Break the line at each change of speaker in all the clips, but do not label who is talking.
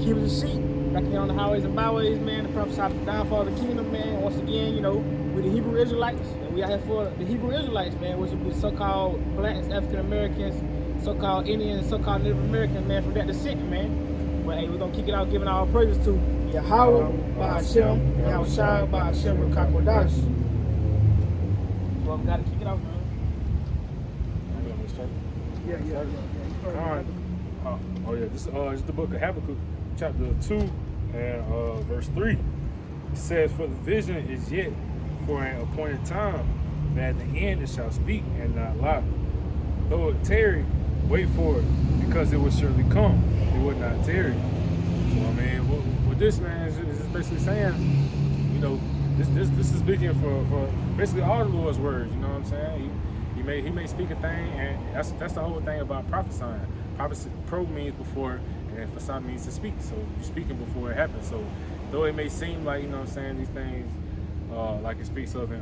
keepers of sheep, back here on the highways and byways, man, to prophesy the downfall of the kingdom, man. Once again, you know, we're the Hebrew Israelites, and we out here for the Hebrew Israelites, man, which would be so-called blacks, African Americans, so-called Indians, so-called Native Americans, man, from that descent, man. But hey, we're gonna kick it out, giving our praises to Yahweh, Ba'ashem, Yahushua, Ba'ashem, Rekakodash. Well, we gotta kick it out, man. Yeah.
All right. This is the book of Habakkuk, chapter 2 and verse 3. It says, "For the vision is yet for an appointed time, but at the end it shall speak and not lie. Though it tarry, wait for it, because it will surely come. It will not tarry." So I mean, what this man is basically saying, you know, this is speaking for basically all the Lord's words. You know what I'm saying? He may speak a thing, and that's the whole thing about prophesying. Prophecy, pro means before, and for some means to speak. So you're speaking before it happens. So though it may seem like, you know what I'm saying, these things like it speaks of in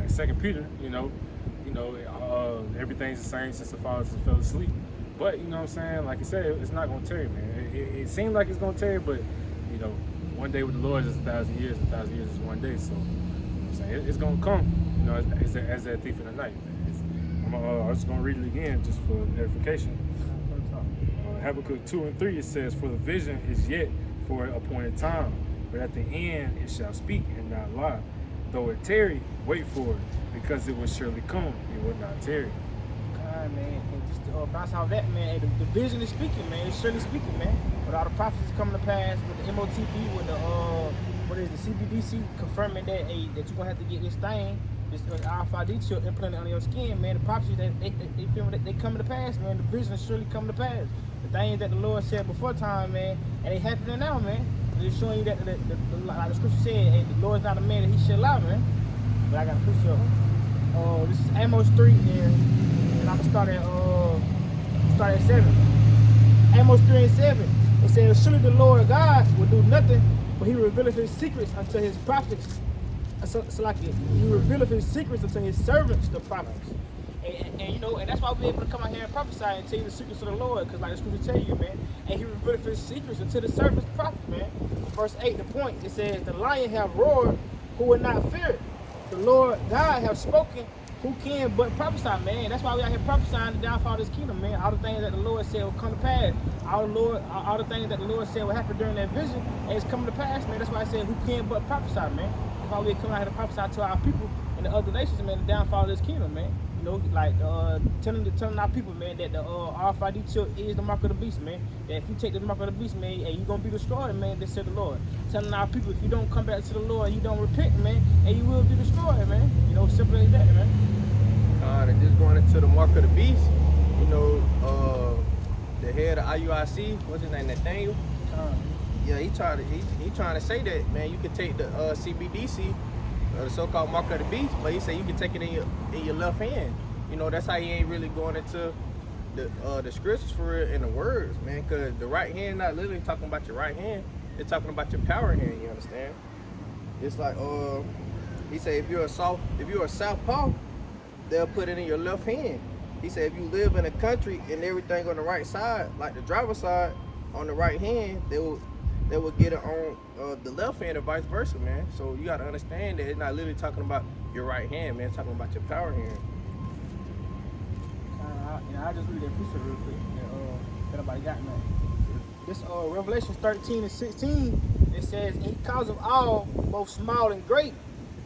2 Peter, everything's the same since the fathers fell asleep. But you know what I'm saying, like I said, it's not gonna tarry, man. It seems like it's gonna tarry, but you know, one day with the Lord is 1,000 years, 1,000 years is one day. So you know what I'm saying, it's gonna come. You know, as that thief in the night. I'm just going to read it again just for verification. Habakkuk 2 and 3, it says, "For the vision is yet for an appointed time, but at the end it shall speak and not lie. Though it tarry, wait for it, because it will surely come, it will not tarry."
God, man, and just to bounce off that, man, the vision is speaking, man. It's surely speaking, man. With all the prophecies coming to pass, with the MOTB, with the CBDC confirming that you're gonna have to get this thing. This RFID chip implanted on your skin, man. The prophecies they coming to pass, man. The vision is surely coming to pass. The things that the Lord said before time, man, and they happening now, man. It's showing you that like the scripture said, hey, the Lord is not a man that he should lie, man. But I got a picture of this is Amos 3 and I'm gonna start at 7. Amos 3 and 7. It says, "Surely the Lord God will do nothing, but he revealeth his secrets unto his prophets." So like he revealeth his secrets unto his servants, the prophets. And you know, and that's why we're able to come out here and prophesy and tell you the secrets of the Lord, because like the scripture tell you, man. And he revealeth his secrets unto the servants, the prophets, man. Verse 8, the point, it says, "The lion have roared, who will not fear it? The Lord God have spoken, who can but prophesy," man. And that's why we out here prophesying the downfall of this kingdom, man. All the things that the Lord said will come to pass. All the things that the Lord said will happen during that vision, and it's coming to pass, man. That's why I said, who can but prophesy, man. That's why we come out here to prophesy to our people and the other nations, man, the downfall of this kingdom, man. You know, like telling our people, man, that the RFID chip is the mark of the beast, man. That if you take the mark of the beast, man, and you're gonna be destroyed, man. This said the Lord. Telling our people, if you don't come back to the Lord, you don't repent, man, and you will be destroyed, man. You know, simple as that, man.
And just going into the mark of the beast, you know, the head of IUIC, what's his name, Nathaniel? Yeah, he trying to say that, man, you can take the CBDC, the so-called mark of the beast, but he said you can take it in your left hand. You know, that's how he ain't really going into the scriptures for it and the words, man, because the right hand not literally talking about your right hand, they're talking about your power hand. You understand? It's like he said if you're a southpaw, they'll put it in your left hand. He said if you live in a country and everything on the right side, like the driver's side on the right hand, they will get it on the left hand and vice versa, man. So you got to understand that it's not literally talking about your right hand, man. It's talking about your power hand.
I just read that precept real quick that everybody got, man. This Revelation 13 and 16, it says, "And he calls of all, both small and great,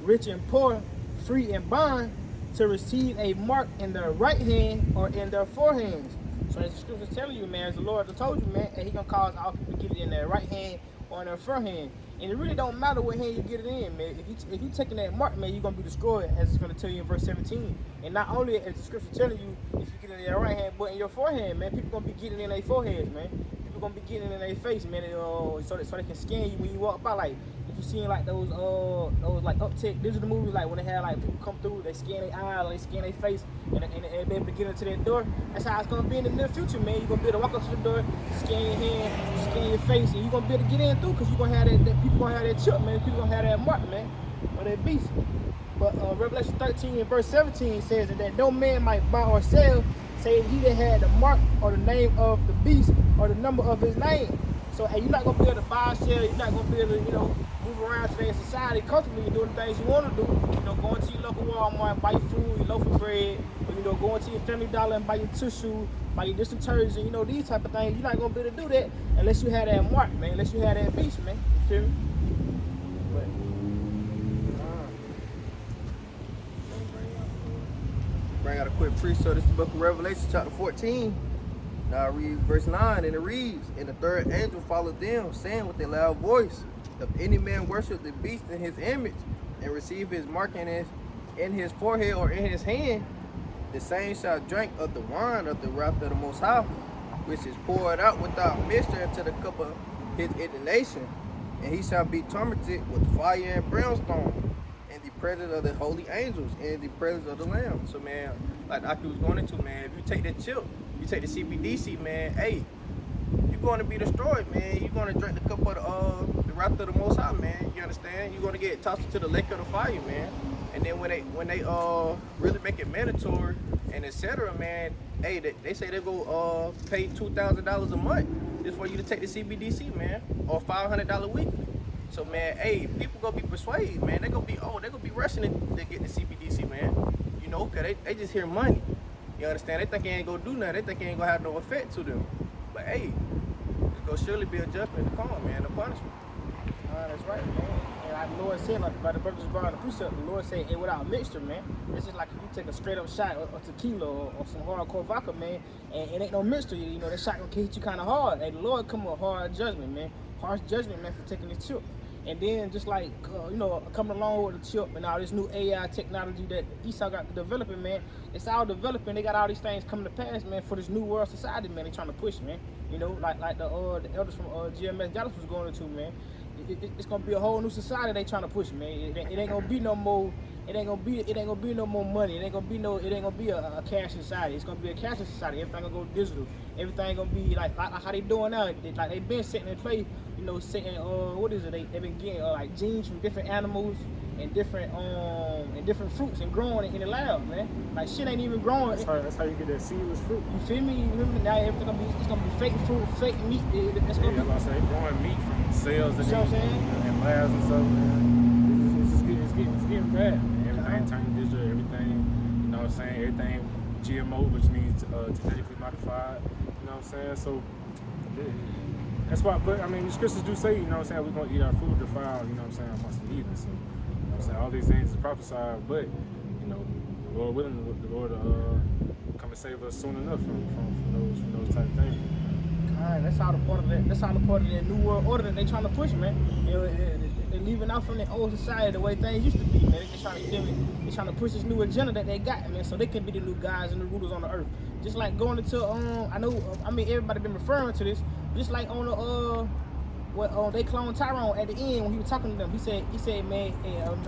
rich and poor, free and bond, to receive a mark in their right hand or in their forehands." So the scripture is telling you, man, as the Lord told you, man, and he gonna cause all people to get it in their right hand or in their forehand. And it really don't matter what hand you get it in, man. If you taking that mark, man, you're gonna be destroyed, as it's gonna tell you in verse 17. And not only is the scripture telling you if you get it in your right hand, but in your forehand, man, people gonna be getting it in their foreheads, man. People gonna be getting it in their face, man, so they can scan you when you walk by. Like if you seen like those like uptick digital movies, like when they had like people come through, they scan their eye, they scan their face, and be able to get into that door. That's how it's gonna be in the near future, man. You're gonna be able to walk up to the door, scan your hand, scan your face, and you're gonna be able to get in through, because you're gonna have that people gonna have that chip, man. People gonna have that mark, man, or that beast. But Revelation 13 and verse 17 says that no man might buy or sell say he that had the mark or the name of the beast or the number of his name. So hey, you're not gonna be able to buy, sell, you're not gonna be able to, move around today in society comfortably and doing the things you want to do. Going to your local Walmart, buy your food, your loaf of bread, or going to your Family Dollar and buy your tissue, buy your dish detergent, these type of things. You're not gonna be able to do that unless you have that mark, man, unless you have that beast, man. You feel me?
Bring out a quick pre-show. This is the book of Revelation, chapter 14. Now I read verse 9, and it reads, "And the third angel followed them, saying with a loud voice, If any man worship the beast in his image, and receive his mark in his forehead or in his hand, the same shall drink of the wine of the wrath of the Most High, which is poured out without mixture into the cup of his indignation, and he shall be tormented with fire and brimstone, in the presence of the holy angels, and in the presence of the Lamb." So man, like Aki was going into, man, if you take the chip, you take the CBDC, man, hey, you're going to be destroyed, man. You're going to drink the cup of the wrath of the Most High, man. You understand? You're going to get tossed into the lake of the fire, man. And then when they really make it mandatory and etc., man, hey, they say they go pay $2,000 a month just for you to take the CBDC, man, or $500 weekly. So man, hey, people gonna be persuaded, man. They gonna be rushing to get the CBDC, man. Cause they just hear money. You understand? They think it ain't gonna do nothing. They think it ain't gonna have no effect to them. But hey, it's gonna surely be a judgment to come, man, a punishment.
That's right, man. And like the Lord said, like the brother just brought on the precept, the Lord said, hey, without mixture, man. It's just like if you take a straight up shot of tequila or some hardcore vodka, man, and it ain't no mixture, that shot gonna hit you kind of hard. Hey, the Lord come with hard judgment, man. Harsh judgment, man, for taking this chip. And then just like, coming along with the chip and all this new AI technology that Esau got developing, man, it's all developing. They got all these things coming to pass, man, for this new world society, man. They trying to push, man. Like the elders from GMS Dallas was going into, man. It's gonna be a whole new society they trying to push, man. It ain't gonna be no more. It ain't gonna be no more money. It ain't gonna be a cash society. It's gonna be a cashless society. Everything gonna go digital. Everything gonna be like how they doing now. They been setting in place, setting what is it? They been getting like genes from different animals and different fruits and growing it in the lab, man. Like shit ain't even growing.
That's how you get that seedless fruit.
You feel me? Now everything it's gonna be fake fruit, fake meat. That's gonna be.
I say growing meat from cells and labs and stuff, man. It's getting bad, man. Everything turning digital, everything, everything GMO, which means genetically modified, so that's why, but I mean, the scriptures do say, we're gonna eat our food defiled, amongst the heathen, so, all these things is prophesied, but, the Lord willing, the Lord come and save us soon enough from those type of things.
Alright, that's all the part of that. That's all the part of that new world order that they trying to push, man. They're leaving out from the old society the way things used to be, man. They trying to push this new agenda that they got, man, so they can be the new guys and the rulers on the earth. Just like going into everybody been referring to this. Just like on the they cloned Tyrone at the end when he was talking to them. He said, man,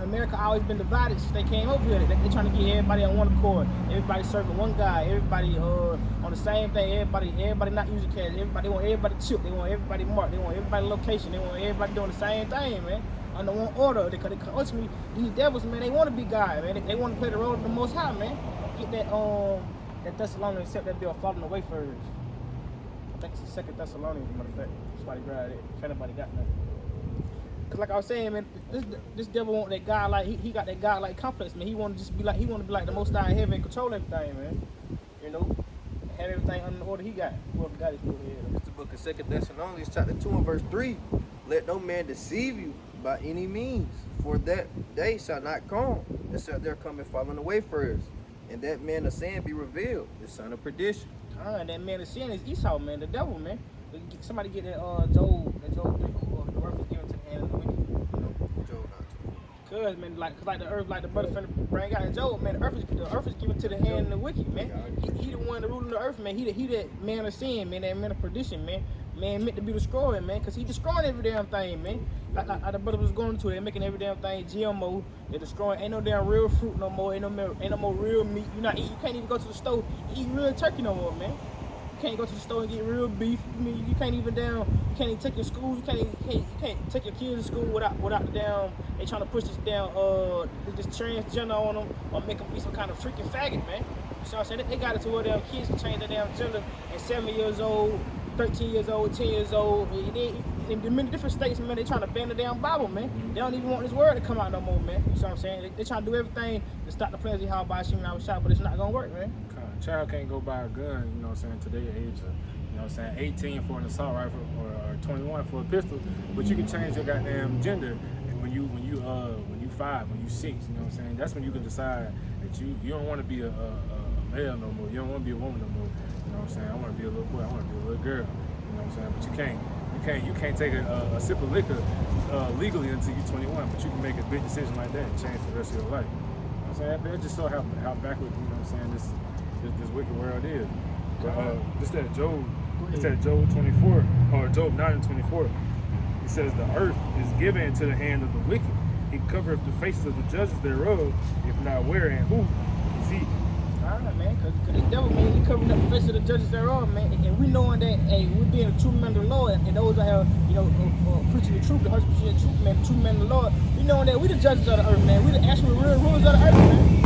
America always been divided since they came over here. They trying to get everybody on one accord. Everybody serving one guy. Everybody on the same thing. Everybody not using cash. They want everybody chip. They want everybody marked. They want everybody location. They want everybody doing the same thing, man. Under one order. Because ultimately these devils, man, they want to be God, man. They want to play the role of the Most High, man. Get that Thessalonians, except that they're falling away first. I think it's the 2 Thessalonians, matter of fact. Somebody grab it if anybody got nothing. Cause like I was saying, man, this devil want that God like he got that God like complex, man. He want to be like the Most High in heaven and control everything, man. Have everything under the order he got. Whoever got it, go ahead.
It's the book of 2 Thessalonians, chapter 2 and verse 3. "Let no man deceive you by any means, for that day shall not come, except there come and falling away first, and that man of sin be revealed, the son of perdition."
And that man of sin is Esau, man, the devil, man. Somebody get that Job 3, the earth is given to the hand of the wicked.
Job 9:2.
Cause man, like the earth, like the brother finna bring out in Job, man, the earth is given to the hand of the wicked, man. He the one that ruling the earth, man. He that man of sin, man, that man of perdition, man. Man meant to be destroyed, man, cause he destroying every damn thing, man. Like the brother was going to, they're making every damn thing GMO. They're destroying. Ain't no damn real fruit no more. Ain't no more real meat. You can't even go to the store and eat real turkey no more, man. You can't go to the store and get real beef. I mean, you can't even take your school. You can't take your kids to school without the damn. They trying to push this down this transgender on them or make them be some kind of freaking faggot, man. see what I'm saying? They got it to where their kids can change their damn gender at 7 years old, 13 years old, 10 years old. In the many different states, man, they trying to ban the damn Bible, man. They don't even want this word to come out no more, man. You see what I'm saying? They trying to do everything to stop the plans of how by shooting out shot, but it's not gonna work, man.
A child can't go buy a gun, you know what I'm saying, today age of, you know what I'm saying, 18 for an assault rifle or 21 for a pistol, but you can change your goddamn gender when you 5, when you 6, you know what I'm saying? That's when you can decide that you don't want to be a male no more. You don't want to be a woman no more. You know what I'm saying? I want to be a little boy. I want to be a little girl. You know what I'm saying? But you can't take a sip of liquor legally until you're 21. But you can make a big decision like that and change the rest of your life. You know what I'm saying? That just show how backward, you know what I'm saying, this wicked world is. But just that Job 24 or Job 9 and 24. It says the earth is given into the hand of the wicked. He covereth the faces of the judges thereof, if not where and who is he?
All right, man, because the devil, man, he covering up the faces of the judges thereof, man, and we knowing that, hey, we being a true man of the Lord, and those that have, you know, preaching the truth, the 100% truth, man, the true man of the Lord, we knowing that we the judges of the earth, man, we the actual real rulers of the earth, man.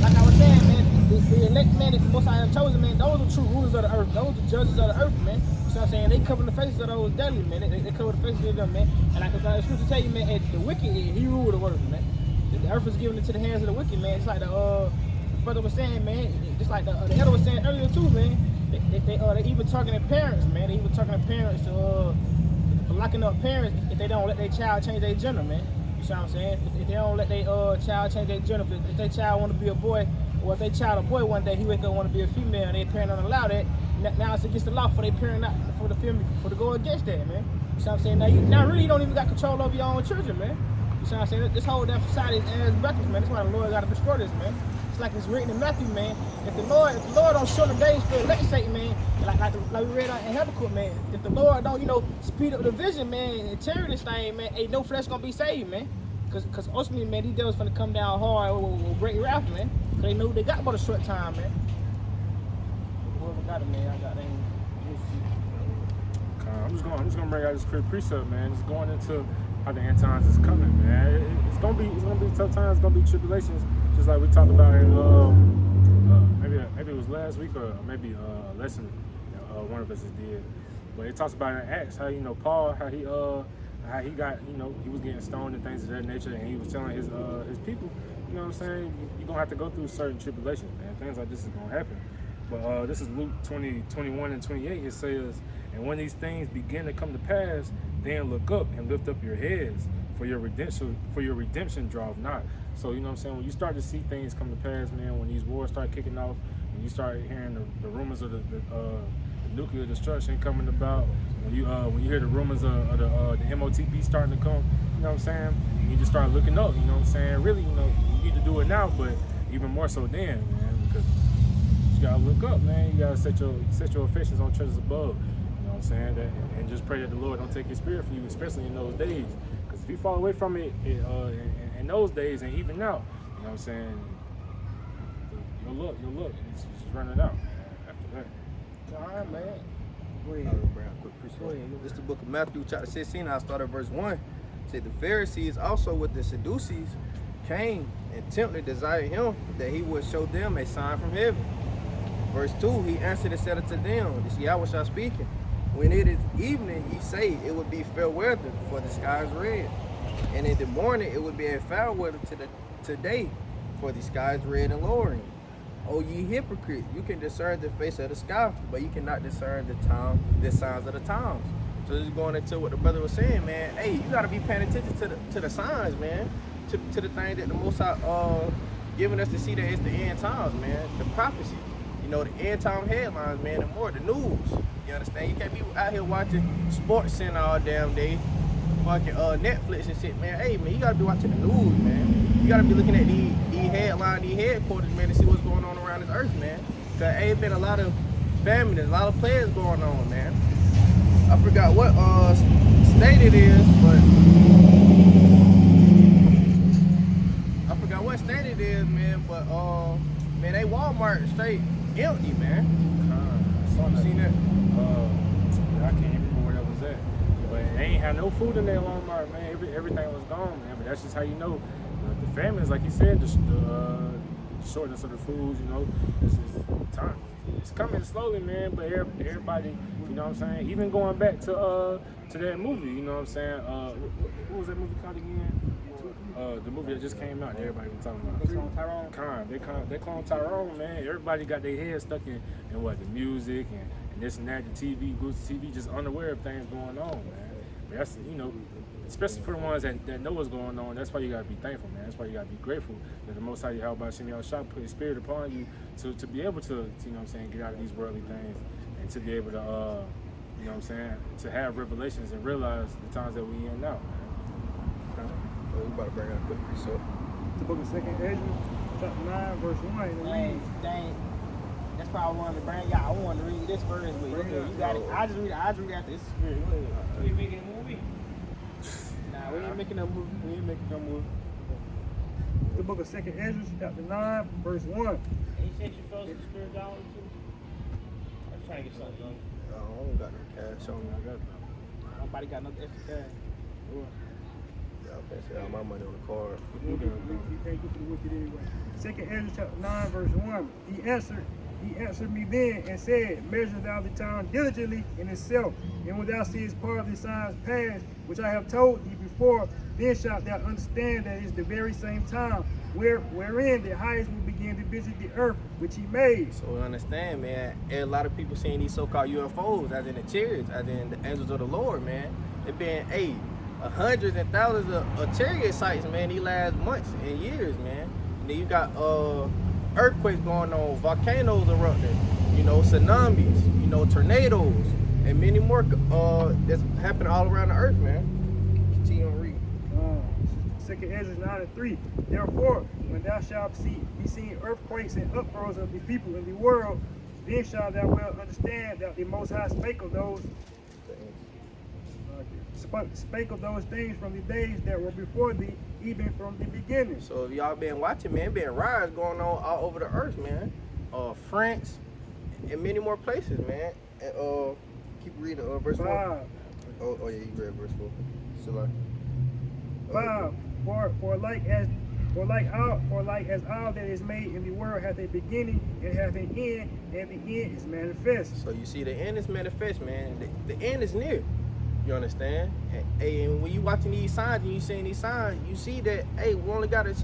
Like I was saying, man, the elect man that the Most High have chosen, man, those are true rulers of the earth, those are judges of the earth, man. You know what I'm saying? They cover the faces of those daily, man. They cover the faces of them, man. And like the scripture tell you, man, the wicked, he rule the earth, man. The earth is given into the hands of the wicked, man. It's like the brother was saying, man. Just like the elder was saying earlier too, man. They even targeting parents, man. They even targeting parents for locking up parents if they don't let their child change their gender, man. You know what I'm saying? If they don't let their child change their gender, if their child want to be a boy, or if their child a boy one day, he wake up want to be a female, and their parent don't allow that. Now it's against the law for their parent not for the family to go against that, man. You know what I'm saying? Now really you don't even got control over your own children, man. You know what I'm saying? This whole damn society is ass backwards, man. That's why the Lord got to destroy this, man. It's like it's written in Matthew, man. If the Lord don't show the days for elect sake, man, like we read out in Habakkuk, man. If the Lord don't, you know, speed up the vision, man, and tear this thing, man, ain't no flesh gonna be saved, man. Cause ultimately, man, these devils finna come down hard with great wrath, man. Cause they know they got about a short time, man. Whoever got it, man, I got it.
I'm just gonna bring out this quick precept, man. It's going into how the end times is coming, man. It's gonna be tough times. It's gonna be tribulations, just like we talked about in maybe it was last week or maybe a lesson one of us did. But it talks about in Acts how, you know, Paul, how he got, you know, he was getting stoned and things of that nature, and he was telling his people, you know what I'm saying, you're gonna have to go through certain tribulations, man. Things like this is gonna happen. But this is Luke 20:21 and 28. It says, and when these things begin to come to pass, then look up and lift up your heads, for your redemption draweth nigh. So, you know what I'm saying, when you start to see things come to pass, man, when these wars start kicking off, when you start hearing the rumors of the nuclear destruction coming about, when you hear the rumors of the MOTP starting to come, you know what I'm saying, you just start looking up, you know what I'm saying. Really, you know, you need to do it now, but even more so then, man, because you gotta look up, man. You gotta set your affections on treasures above. You know what I'm saying? And just pray that the Lord don't take His spirit from you, especially in those days. Because if you fall away from it in those days and even now, you know what I'm saying, your luck is running out, man, after that.
All right, man.
Go ahead. This is the book of Matthew, chapter 16. I'll start at verse 1. It said, the Pharisees also with the Sadducees came and tempted, desired him that he would show them a sign from heaven. Verse 2, he answered and said unto them, this Yahweh speaking, when it is evening, ye say it would be fair weather, for the sky is red. And in the morning it would be a foul weather today, for the sky is red and lowering. O ye hypocrite, you can discern the face of the sky, but you cannot discern the signs of the times. So this is going into what the brother was saying, man. Hey, you gotta be paying attention to the signs, man. To the thing that the Most High giving us to see that it's the end times, man. The prophecy. You know, the end time headlines, man, and more, the news. You understand? You can't be out here watching Sports Center all damn day, fucking Netflix and shit, man. Hey, man, you gotta be watching the news, man. You gotta be looking at these headlines, these headquarters, man, to see what's going on around this earth, man. Cause ain't been a lot of famine, there's a lot of players going on, man. I forgot what state it is, but man. But man, they Walmart straight empty, man.
You
seen that?
I can't remember where that was at, but they ain't had no food in their Walmart, man. Everything was gone, man. But that's just how you know the famines, like you said, the shortness of the foods, you know, it's time. It's coming slowly, man. But everybody, you know what I'm saying. Even going back to that movie, you know what I'm saying. What was that movie called again? The movie that just came out, that everybody been talking about.
They clone Tyrone.
They clone Tyrone, man. Everybody got their head stuck in what, the music and this and that, the TV, Boots TV, just unaware of things going on, man. But that's, you know, especially for the ones that know what's going on. That's why you gotta be thankful, man. That's why you gotta be grateful that the Most High Yahweh Shem Yahshua put His Spirit upon you to be able to, you know what I'm saying, get out of these worldly things and to be able to, you know what I'm saying, to have revelations and realize the times that we in now, man.
We about to bring out a quick precept.
The book of 2nd Ezra, chapter 9, verse 1. And read.
Dang. That's why I wanted to bring y'all. I wanted to read this verse with you. Okay, you got it. I just read after this.
We making a movie?
Nah, we ain't making no movie.
The book of 2nd Ezra, chapter 9, verse 1.
And he said you felt some spirit down too? I'm trying to get something done.
I don't got no cash on me.
Nobody got no extra cash.
Yeah, I can't say all my money on the card.
You can't go to the wicked anyway. 2nd Ezra, chapter 9, verse 1. He answered me then and said, measure thou the time diligently in itself, and when thou seest part of the signs past, which I have told thee before, then shalt thou understand that it is the very same time wherein the highest will begin to visit the earth which he made.
So we understand, man, a lot of people seeing these so-called UFOs, as in the chariots, as in the angels of the Lord, man. They've been, hundreds and thousands of chariot sites, man, these last months and years, man. And then you got earthquakes going on, volcanoes erupting, you know, tsunamis, you know, tornadoes, and many more that's happening all around the earth, man. Continue on reading.
2nd Ezra 9 and 3. Therefore, when thou shalt be seen earthquakes and uproars of the people in the world, then shalt thou well understand that the Most High spake of those things from the days that were before thee, even from the beginning.
So if y'all been watching, man, been riots going on all over the earth, man. France and many more places, man. And keep reading verse 4.
5.
Oh yeah, you read verse 4. So like
5. For like as all that is made in the world hath a beginning and hath an end, and the end is manifest.
So you see, the end is manifest, man. The end is near. You understand? And when you watching these signs and you seeing these signs, you see that, we only got a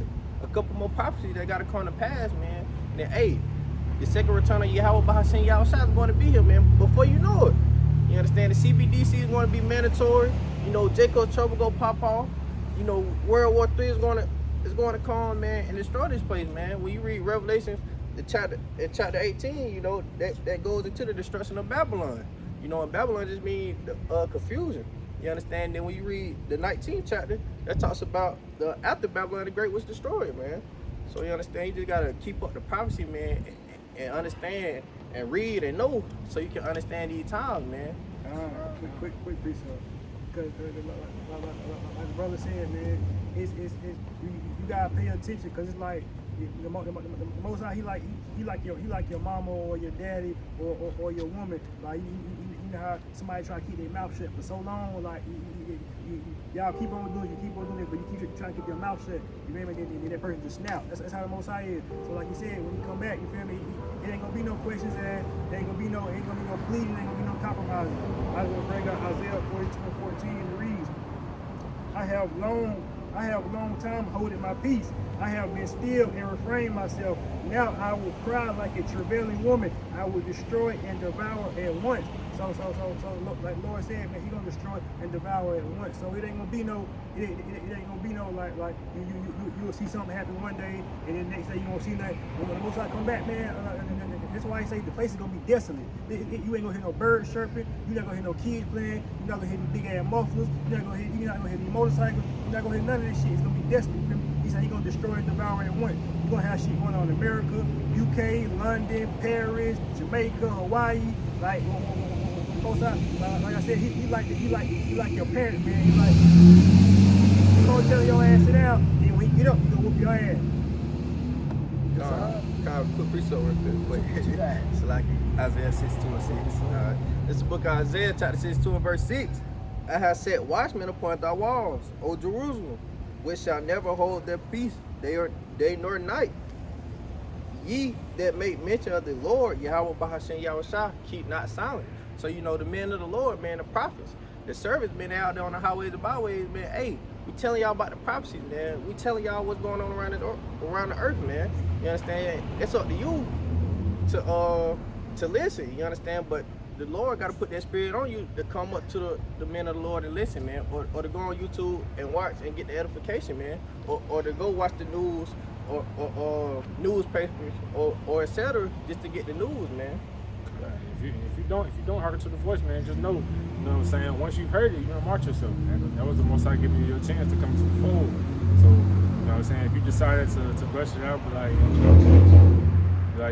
couple more prophecies that got to come to pass, man. And then, the second return of Yahweh Bahashem Yahushua is going to be here, man, before you know it. You understand? The CBDC is going to be mandatory. You know, Jacob's trouble go pop off. You know, World War III is going to come, man, and destroy this place, man. When you read Revelations, chapter 18, you know, that goes into the destruction of Babylon. You know, and Babylon just means confusion. You understand? Then when you read the 19th chapter, that talks about the after Babylon the Great was destroyed, man. So you understand? You just gotta keep up the prophecy, man, and understand and read and know, so you can understand these times, man.
Quick precept. Because like the brother said, man, it's you gotta pay attention, because it's like the Most High, he like your mama or your daddy or your woman. Like you know how somebody try to keep their mouth shut for so long, like y'all keep on doing it, but you keep trying to keep your mouth shut. You remember that person just snap. That's how the Most High is. So like you said, when you come back, you feel me? It ain't gonna be no questions asked. There ain't gonna be no pleading. Ain't gonna be no compromising. I was gonna bring out Isaiah 42:14 and reads, I have long time holding my peace. I have been still and refrained myself. Now I will cry like a travailing woman. I will destroy and devour at once. So like Lord said, man, He gonna destroy and devour at once. So it ain't gonna be no, like you will see something happen one day, and then next day you won't see nothing. When the Most High come back, man, that's why I say the place is gonna be desolate. You ain't gonna hear no birds chirping. You're not gonna hear no kids playing. You're not gonna hear the big ass mufflers. You're not gonna hear the motorcycles. You're not gonna hear none of that shit. It's gonna be desolate. He said He's gonna destroy and devour at once. You're gonna have shit going on in America, UK, London, Paris, Jamaica, Hawaii. Like Most High, like I said, he like your parent, man. He like, you gonna tell your ass sit down, then when you get up, you gonna whoop your ass.
Kind of quick precept real quick. It's like Isaiah 62:6. This is the book of Isaiah, chapter 62 and verse 6. I have set watchmen upon thy walls, O Jerusalem. which shall never hold their peace day nor night. Ye that make mention of the Lord, Yahweh Bahashem Yahushua, keep not silent. So, you know, the men of the Lord, man, the prophets, the servants been out there on the highways and byways, man. Hey, we telling y'all about the prophecies, man. We telling y'all what's going on around the earth, man. You understand? It's up to you to listen, you understand? But the Lord got to put that spirit on you to come up to the men of the Lord and listen, man. Or to go on YouTube and watch and get the edification, man. Or to go watch the news or newspapers or etc. just to get the news, man.
If you don't hearken to the voice, man, just know, you know what I'm saying, once you've heard it, you're gonna march yourself, man. That was the Most High giving you a chance to come to the fold. So, you know what I'm saying, if you decided to brush it out, but like,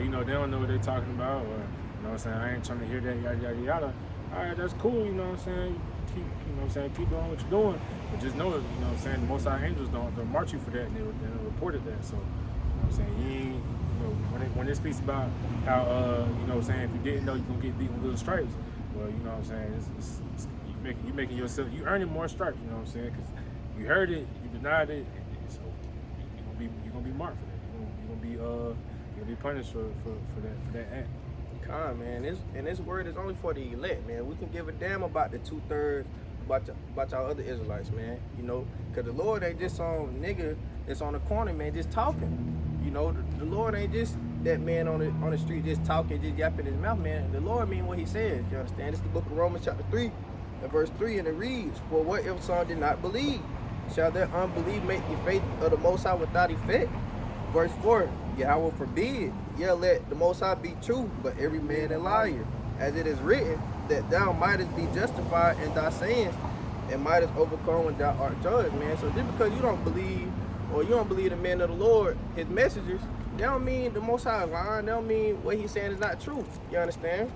you know, they don't know what they're talking about, or, you know what I'm saying, I ain't trying to hear that, yada, yada, yada. All right, that's cool, you know what I'm saying, keep doing what you're doing, but just know that, you know what I'm saying, the Most High angels don't march you for that, and they reported that, so, you know what I'm saying, you ain't, you know, when it speaks about how, you know what I'm saying, if you didn't know, you're going to get beat with little stripes, well, you know what I'm saying, you making yourself, you earning more stripes, you know what I'm saying, because you heard it, you denied it, and so you're going to be marked for that, you're going to be punished for that act.
Con, man, this word is only for the elect, man. We can give a damn about the 2/3 about y'all other Israelites, man. You know, because the Lord ain't just some nigga that's on the corner, man, just talking. You know, the Lord ain't just that man on the street just talking, just yapping his mouth, man. The Lord mean what he says, you understand? It's the book of Romans chapter 3 and verse 3, and it reads, for what if some did not believe? Shall their unbelief make the faith of the Most High without effect? Verse 4, Yahweh forbid, yea, let the Most High be true, but every man a liar. As it is written, that thou mightest be justified in thy sayings, and mightest overcome when thou art judged, man. So just because you don't believe, or you don't believe the men of the Lord, his messengers, that don't mean the Most High is lying. That don't mean what he's saying is not true. You understand?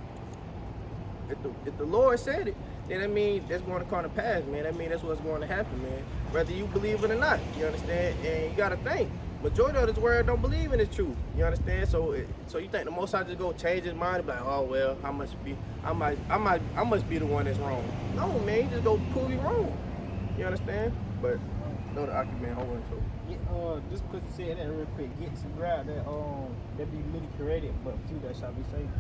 If the Lord said it, then that means that's going to come to pass, man. That means that's what's going to happen, man. Whether you believe it or not, you understand? And you got to think, majority of this world don't believe in the truth. You understand? So you think the Most High just go change his mind and be like, oh well, I must be the one that's wrong. No, man, you just go prove you wrong. You understand? But no, the occupant hold on. So
just because you said that real quick, get some grab that there be many created, but few that shall be saved.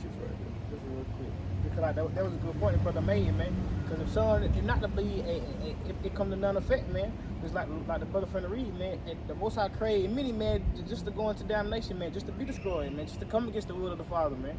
Just real quick, because like that was a good point the brother made, man. Because if someone is not to believe, it come to none effect, man. Just like the brother from the read, man. And the Most High created many, man, just to go into damnation, man, just to be destroyed, man, just to come against the will of the Father, man.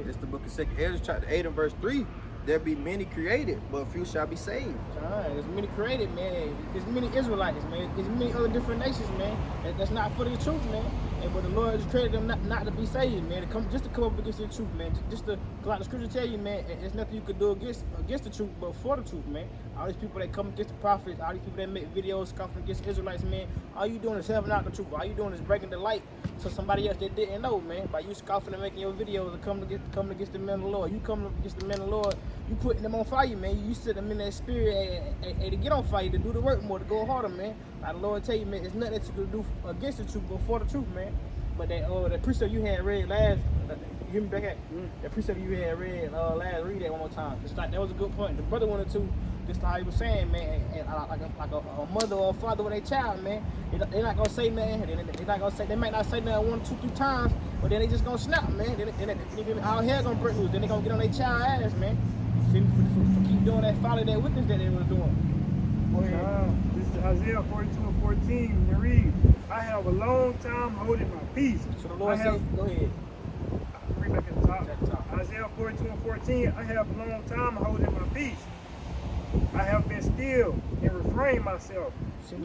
This the book of 2 Ezra chapter 8 and verse 3. There be many created, but few shall be saved.
There's many created, man. There's many Israelites, man. There's many other different nations, man. That's not for the truth, man. And but the Lord has created them not to be saved, man. To come up against the truth, man. Just to, like the scripture tell you, man, there's nothing you could do against the truth, but for the truth, man. All these people that come against the prophets, all these people that make videos scoffing against Israelites, man. All you doing is helping out the truth. All you doing is breaking the light to somebody else that didn't know, man. By you scoffing and making your videos and coming against the men of the Lord. You coming up against the men of the Lord. You putting them on fire, man. You set them in that spirit and to get on fire, to do the work more, to go harder, man. Like the Lord tell you, man, it's nothing that you can do against the truth, but for the truth, man. But that precept you had read last, you hear me back at? That precept you had read last, read that one more time. It's like that was a good point. The brother wanted to, just like he was saying, man, and like a mother or a father with a child, man. They're not gonna say nothing. They're not gonna say. They might not say nothing 1, 2, 3 times, but then they just gonna snap, man. Then all hell gonna break loose. Then they gonna get on their child ass, man. For keep doing that, follow that witness that they was doing. Go ahead.
This is Isaiah 42 and 14. It reads, I have a long time holding my peace.
So the Lord says, go ahead.
Read back at the top. Isaiah 42 and 14. I have a long time holding my peace. I have been still and refrained myself.
So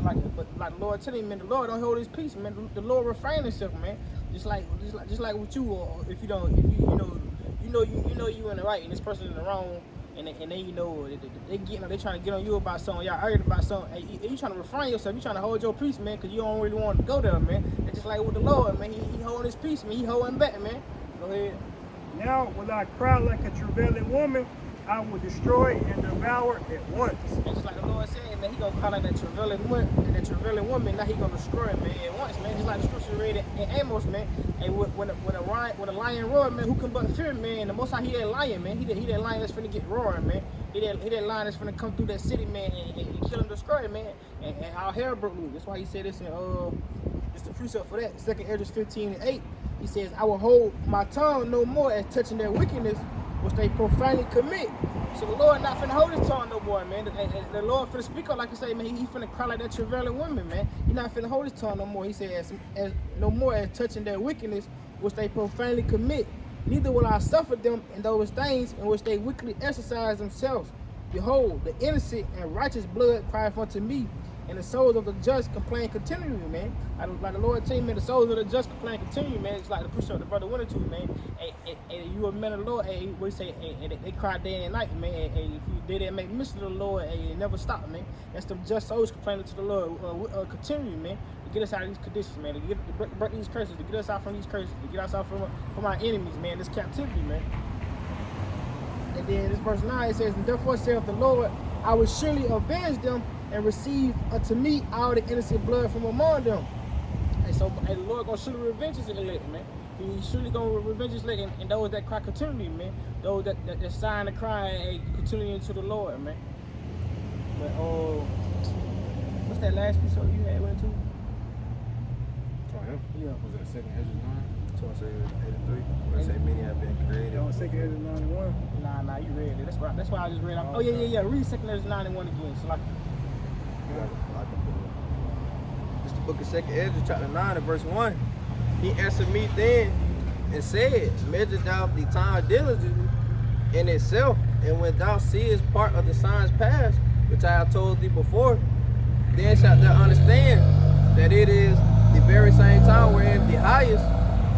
like the Lord telling you, man, the Lord don't hold his peace, man. The Lord refrain himself, man. Just like with you, or if you know you in the right and this person in the wrong, and then you know they trying to get on you about something, y'all arguing about something. Hey, you trying to refrain yourself, you trying to hold your peace, man, because you don't really want to go there, man. It's just like with the Lord, man. He holding his peace, man. He holding back, man. Go ahead.
Now will I cry like a travailing woman, I will destroy and devour at once.
And just like the Lord said, man, he gonna call out that travailing woman, now he gonna destroy him, man, at once, man. Just like the scripture read in Amos, man. And when a lion roared, man, who can but fear, man? The Most High, he that lion, man. He that lion that's finna get roaring, man. He that lion that's finna come through that city, man, and kill and destroy it, man. And our hair broke loose. That's why he said this in it's the precept for that. 2 Esdras 15:8. He says, I will hold my tongue no more as touching their wickedness, which they profanely commit. So the Lord not finna hold his tongue no more, man. The Lord finna speak up, like you say, man. He finna cry like that travailing woman, man. He not finna hold his tongue no more. He says, as no more as touching their wickedness, which they profanely commit. Neither will I suffer them in those things in which they wickedly exercise themselves. Behold, the innocent and righteous blood crieth unto me, and the souls of the just complain continually, man. Like the Lord tell you, man, the souls of the just complain continually, man. It's like the push up the brother went into, man. Hey, you a man of the Lord, hey, what do you say? They cry day and night, man. Hey, if you did that, make mention of the Lord, hey, it never stop, man. That's the just souls complaining to the Lord continually, man. To get us out of these conditions, man. To break these curses, to get us out from these curses, to get us out from our enemies, man. This captivity, man. And then this verse 9, it says, and therefore saith the Lord, I will surely avenge them and receive unto me all the innocent blood from among them. And so the Lord gonna surely revenge his elect, man. He's surely gonna revenge his elect, and those that cry continually, man. Those that sign the cry and continuing to the Lord, man. But what's that last piece of you had went to?
Oh, him?
Yeah.
Was that 2 Esdras 9?
So I say 83. Where it say many have been created.
On 2 Esdras 91.
Nah, you read it. That's why I just read it. Oh yeah. Read 2 Esdras 91 again. So like.
It's the book of 2 Esdras, chapter 9, and verse 1. He answered me then and said, measure thou the time diligently in itself, and when thou seest part of the signs past, which I have told thee before, then shalt thou understand that it is the very same time wherein the highest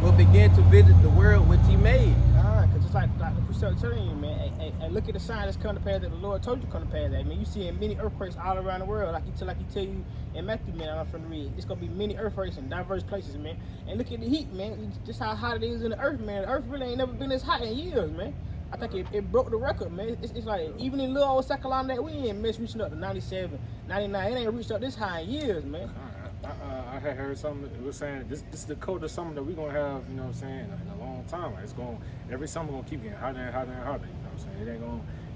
will begin to visit the world which he made.
Cause just like the precept telling you, man, hey, look at the sign that's coming to pass that the Lord told you to come to pass. I mean, you see many earthquakes all around the world, like he tell you in Matthew, man. I'm from the read. It's gonna be many earthquakes in diverse places, man. And look at the heat, man. Just how hot it is in the earth, man. The earth really ain't never been this hot in years, man. I think it broke the record, man. It's like even in little old South Carolina that we in, man, it's reaching up to 97, 99. It ain't reached up this high in years, man.
I had heard something. It was saying this is the coldest summer that we're gonna have. You know what I'm saying? In a long time. Like, it's going every summer gonna keep getting hotter and hotter and hotter. You know what I'm saying? It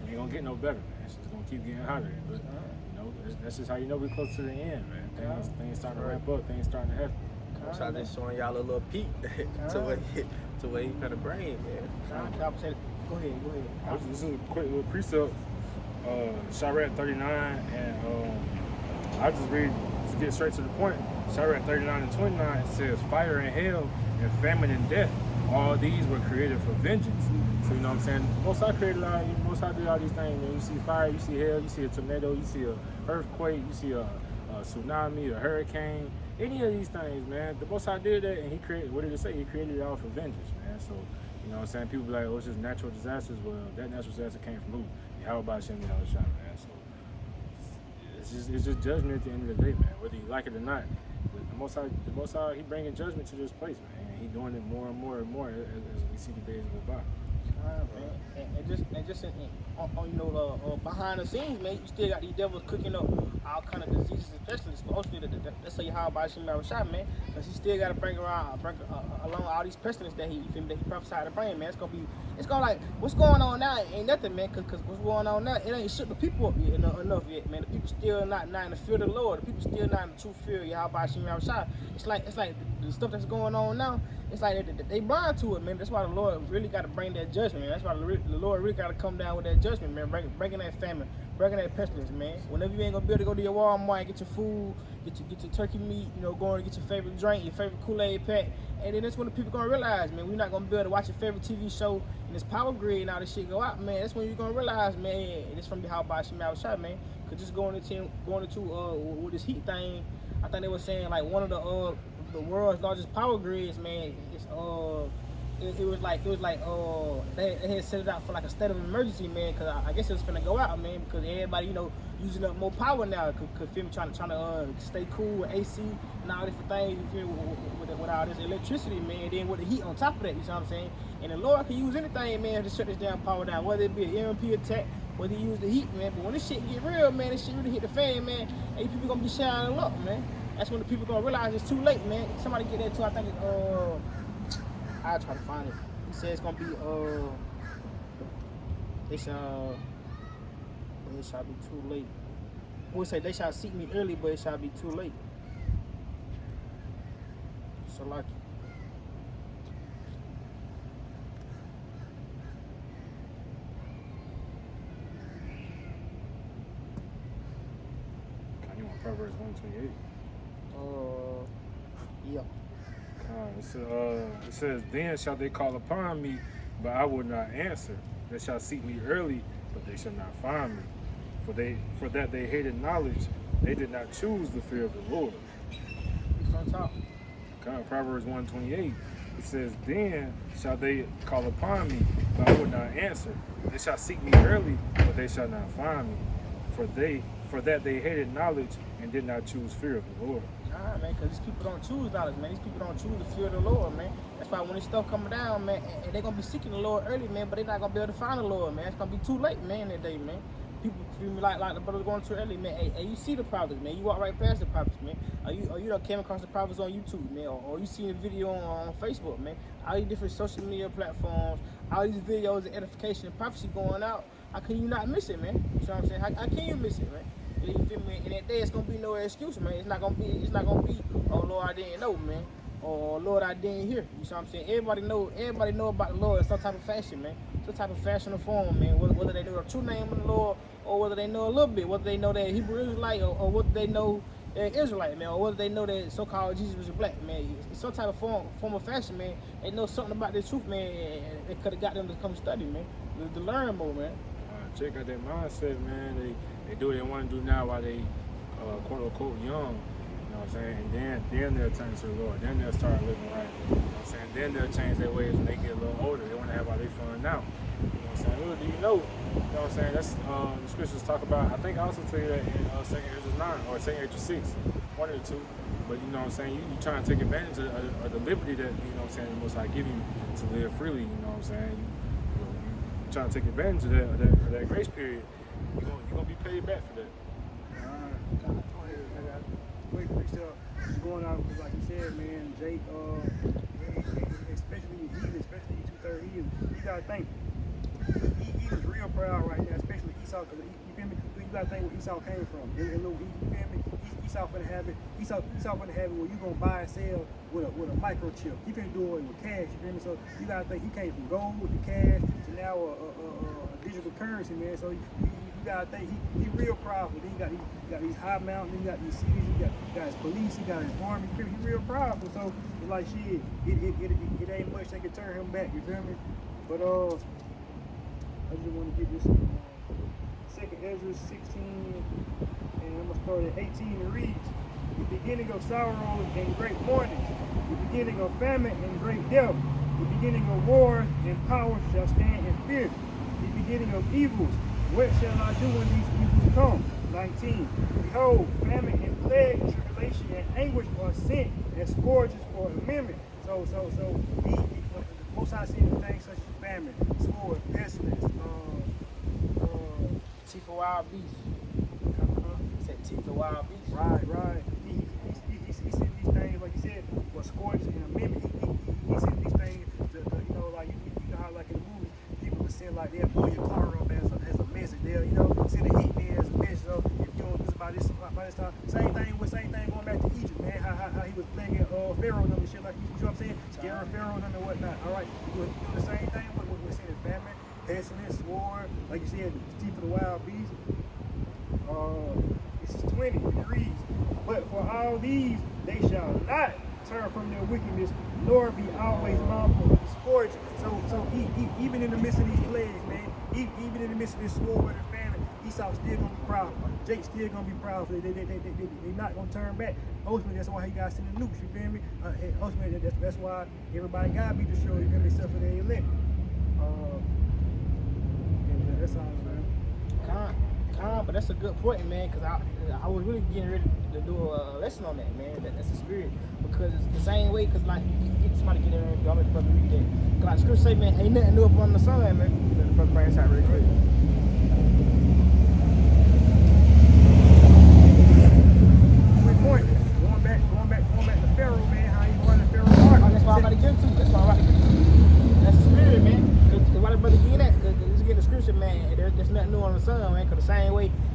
ain't gonna get no better, man. It's just gonna keep getting hotter. But you know, that's just how you know we're close to the end, man. Things starting to ramp up. Things starting to happen.
So I just showing y'all a little peek to where he finna bring, man.
Go ahead.
This is a quick little precept. Sirach 39, and I just read to get straight to the point. Sirach 39 and 29 says, fire and hail and famine and death, all these were created for vengeance. So you know what I'm saying? Most High created Most High did all these things, man. You see fire, you see hail, you see a tornado, you see a earthquake, you see a tsunami, a hurricane, any of these things, man. The Most High did that, and he created, what did it say? He created it all for vengeance, man. So, you know what I'm saying? People be like, oh, it's just natural disasters. Well, that natural disaster came from who? Yahweh Hashem Yahushua, man. So it's just judgment at the end of the day, man. Whether you like it or not, the Most High, he bringing judgment to this place, man. And he doing it more and more and more as we see the days go by. Behind the scenes, man, you still got these devils cooking up all kind of diseases and pestilence. But ultimately, that's how by Hashem Yahushua, man, because he still got to bring along all these pestilence that he prophesied to bring, man. It's gonna like what's going on now ain't nothing, man. Cause what's going on now, it ain't shook the people up yet enough yet, man. The people still not in the fear of the Lord. The people still not in the true fear of Yahweh Hashem Yahushua. It's like the stuff that's going on now. It's like they blind to it, man. That's why the Lord really got to bring that judgment, man. That's why the Lord really got to come down with that judgment, man. Bringing that famine, bringing that pestilence, man. Whenever you ain't gonna be able to go to your Walmart and get your food, get your turkey meat, you know, go and get your favorite drink, your favorite Kool-Aid pack, and then that's when the people gonna realize, man, we're not gonna be able to watch your favorite TV show and this power grid and all this shit go out, man. That's when you're gonna realize, man, it's from the how by Hashem Yahushua, man. Cause just going into with this heat thing, I think they were saying like one of the world's largest power grids, man. It was like they had set it out for like a state of emergency, man. Cause I guess it was finna go out, man. Because everybody, you know, using up more power now. Cause feel me, trying to stay cool with AC and all different things. You feel with all this electricity, man. And then with the heat on top of that, you know what I'm saying? And the Lord can use anything, man, to shut this damn power down. Whether it be an EMP attack,
whether he use the heat, man. But when this shit get real, man, this shit really hit the fan, man, and people gonna be shining up, man. That's when the people gonna realize it's too late, man. Somebody get that too. I think I'll try to find it. He said it's gonna be it shall be too late. We say they shall seek me early, but it shall be too late. So like.
You want Proverbs 128?
Yeah.
It says, then shall they call upon me, but I will not answer. They shall seek me early, but they shall not find me. For that they hated knowledge, they did not choose the fear of the Lord.
It's on top.
Proverbs 128. It says, then shall they call upon me, but I will not answer. They shall seek me early, but they shall not find me. For that they hated knowledge and did not choose fear of the Lord.
Nah, man, because these people don't choose knowledge, man. These people don't choose the fear of the Lord, man. That's why when this stuff coming down, man, and they're going to be seeking the Lord early, man, but they're not going to be able to find the Lord, man. It's going to be too late, man, that day, man. People feel me like the brother going too early, man. Hey, you see the prophets, man. You walk right past the prophets, man. Or you done came across the prophets on YouTube, man. Or you seen a video on Facebook, man. All these different social media platforms, all these videos of edification and prophecy going out. How can you not miss it, man? You know what I'm saying? How can you miss it, man? You feel me? And that day it's gonna be no excuse, man. It's not gonna be, oh Lord, I didn't know, man. Or Lord, I didn't hear. You know what I'm saying? Everybody know about the Lord in some type of fashion, man. Some type of fashion or form, man. Whether they know the true name of the Lord, or whether they know a little bit, whether they know that Hebrew Israelite, or whether they know they're Israelite, man, or whether they know that so-called Jesus was a black, man. It's some type of form of fashion, man. They know something about the truth, man. And it could have got them to come study, man, to learn more, man.
Check out that mindset, man. They do what they want to do now while they quote unquote young. You know what I'm saying? And then they'll turn to the Lord. Then they'll start living right. You know what I'm saying? Then they'll change their ways when they get a little older. They want to have all their fun now. You know what I'm saying? Little do you know? You know what I'm saying? That's the scriptures talk about. I think I also tell you that in 2 Ezra 9 or 2 Ezra 6, one of the two. But you know what I'm saying? You trying to take advantage of the liberty that, you know what I'm saying, the Most High give you to live freely. You know what I'm saying? You trying to take advantage of that grace period. You're gonna be paid back for that.
Quick freestyle. Just going out, like you said, man, Jake, especially especially 230, you gotta think. He was real proud right now, especially Esau, because you feel me? You gotta think where Esau came from. You feel me? Esau finna have it where you gonna buy and sell with a microchip. He finna do it with cash, you feel me? So you gotta think he came from gold to cash to now a digital currency, man. So you gotta think he real proudful. Then he got these high mountains, he got these cities, he got his police, he got his army. He real proudful. So it's like shit, it ain't much that can turn him back. You feel me? But I just want to get this 2 Ezra 16, and I'm gonna start at 18. It reads: the beginning of sorrows and great mourning, the beginning of famine and great death, the beginning of wars and powers shall stand in fear, the beginning of evils. What shall I do when these evils come? 19. Behold, famine and plague, tribulation and anguish are sent as scourges for amendment. So most I see the things such as famine, sword, pestilence,
Tifa Wild Beast. Said Tifa Wild Beast.
Right. He said these things, like he said, were scourges and amendment. He said these things to you know, like you know how like in the movies, people would send like they'll blow your car up as a message. They'll, you know, send a heat man as a message. So if you don't do this by this time, same thing going back to Egypt, man. How he was plaguing Pharaoh and shit like, you know what I'm saying? Scaring Pharaoh and whatnot. All right, you do the same thing with sending famine, pestilence, sword, like you said, the teeth of the wild beast. This is 20. It reads, but for all these they shall not turn from their wickedness, nor be always mindful of the scourge. So even in the midst of these plagues, man, even in the midst of this sword and famine, Esau still gonna be proud. Jake still gonna be proud. They not gonna turn back. Ultimately, that's why he got sent the nukes. You feel me? Ultimately, that's why everybody gotta be destroyed. You feel me? Except for the elect. And that's all, man.
But that's a good point, man, because I was really getting ready to do a lesson on that, man. That's the spirit. Because it's the same way, because like, somebody get in there and go, I'm going to read that. Because like the scripture say, man, ain't nothing new up on the sun, man. Let the brother bring this out real quick.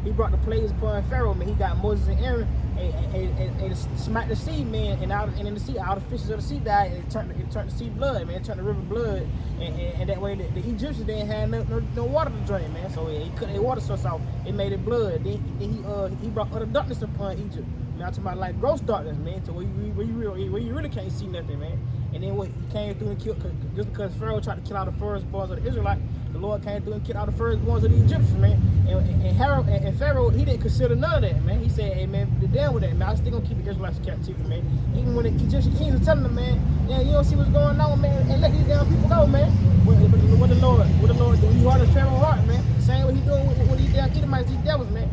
he brought the plagues upon Pharaoh, man. He got Moses and Aaron and smacked the sea, man, and in the sea, all the fishes of the sea died, and it turned the sea blood, man. It turned the river blood, and that way the Egyptians didn't have no water to drink, man. So he cut their water source off. It made it blood. Then he brought utter darkness upon Egypt. Now I'm talking about like gross darkness, man. So where you really can't see nothing, man. And then what he came through and killed, just because Pharaoh tried to kill all the firstborns of the Israelites, the Lord came through and killed all the firstborns of the Egyptians, man. And Pharaoh, he didn't consider none of that, man. He said, hey, man, the damn with that, man. I'm still gonna keep the Israelites in captivity, man. Even when the Egyptian kings were telling them, man, yeah, you don't see what's going on, man, and let these damn people go, man. What the Lord do? He hardened Pharaoh's heart, man. The same way he doing with these damn Edomites, these devils, man.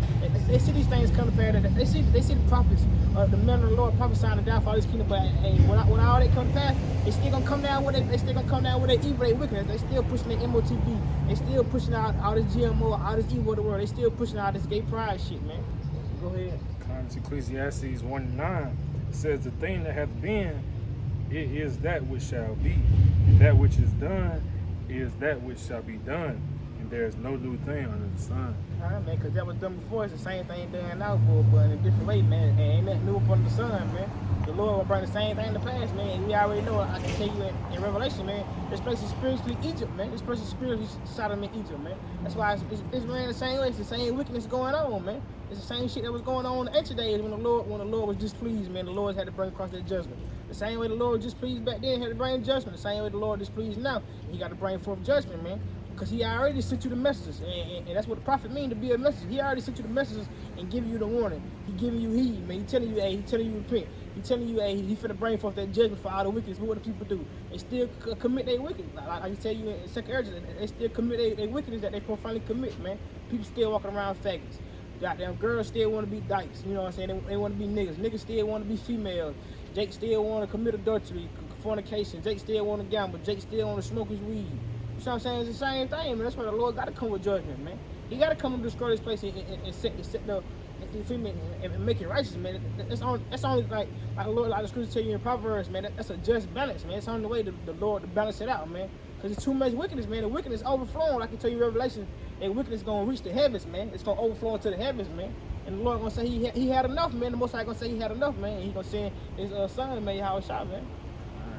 They see these things coming to pass. They see the prophets, the men of the Lord prophesying the downfall of this kingdom. But hey, when all that come to pass, they still gonna come down with it. They still gonna come down with their evil, their wickedness. They still pushing their MOTB. They still pushing out all this GMO, all this evil of the world. They still pushing out this gay pride shit, man. Go ahead.
Ecclesiastes 1:9 says, the thing that hath been, it is that which shall be, and that which is done is that which shall be done, and there is no new thing under the sun.
All right, man, because that was done before. It's the same thing done now, but in a different way, man. And ain't nothing new up under the sun, man. The Lord will bring the same thing to pass, man. And we already know, I can tell you in Revelation, man, this place is spiritually Egypt, man. This place is spiritually Sodom and Egypt, man. That's why it's ran the same way. It's the same wickedness going on, man. It's the same shit that was going on in the ancient days when the Lord was displeased, man. The Lord had to bring across that judgment. The same way the Lord was displeased back then, had to bring judgment. The same way the Lord is displeased now, he got to bring forth judgment, man. Because he already sent you the messages, and that's what the prophet means, to be a messenger. He already sent you the messages and giving you the warning. He giving you heed, man. He telling you, hey, he telling you repent. He telling you, hey, he finna bring forth that judgment for all the wickedness. What the people do? They still commit their wickedness. Like I tell you in 2 Ezra, they still commit their wickedness that they profanely commit, man. People still walking around faggots. Goddamn girls still want to be dykes. You know what I'm saying? They want to be niggas. Niggas still want to be females. Jake still want to commit adultery, fornication. Jake still want to gamble. Jake still want to smoke his weed. You know what I'm saying? It's the same thing, man. That's why the Lord got to come with judgment, man. He got to come and destroy this place and set the and make it righteous, man. That's only like the Lord, like the scripture tell you in Proverbs, man. That's a just balance, man. It's on the way the Lord to balance it out, man. Because it's too much wickedness, man. The wickedness overflowing. Like I tell you in Revelation, that wickedness gonna reach the heavens, man. It's gonna overflow into the heavens, man. And the Lord gonna say he had enough, man. The Most High gonna say he had enough, man. And he gonna send his son, man, how it shot, man.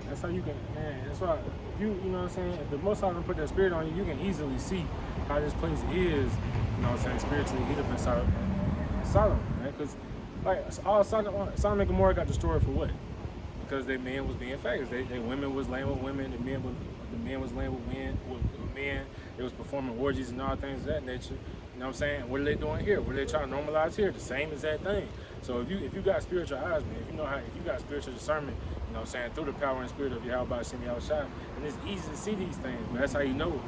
That's how you can, man. That's why if you know what I'm saying. If the Most High gonna put that spirit on you, you can easily see how this place is. You know what I'm saying? Spiritually, heat up inside Sodom, man. Because like all Sodom and Gomorrah got destroyed for what? Because their men was being faggots. They women was laying with women. The men was laying with men. They was performing orgies and all things of that nature. You know what I'm saying? What are they doing here? What are they trying to normalize here? The same exact thing. So if you got spiritual eyes, man, if you got spiritual discernment, you know what I'm saying, through the power and spirit of Yahweh Shem Yahushua, and it's easy to see these things, man. That's how you know